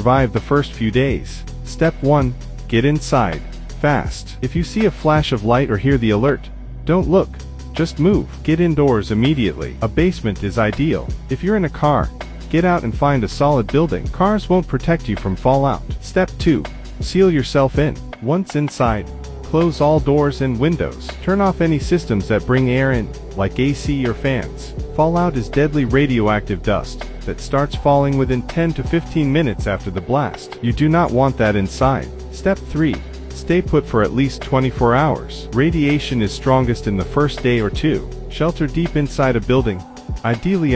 survive the first few days. Step 1. Get inside. Fast. If you see a flash of light or hear the alert, don't look. Just move. Get indoors immediately. A basement is ideal. If you're in a car, get out and find a solid building. Cars won't protect you from fallout. Step 2. Seal yourself in. Once inside, close all doors and windows. Turn off any systems that bring air in, like AC or fans. Fallout is deadly radioactive dust that starts falling within 10 to 15 minutes after the blast. You do not want that inside. Step 3. Stay put for at least 24 hours. Radiation is strongest in the first day or two. Shelter deep inside a building, ideally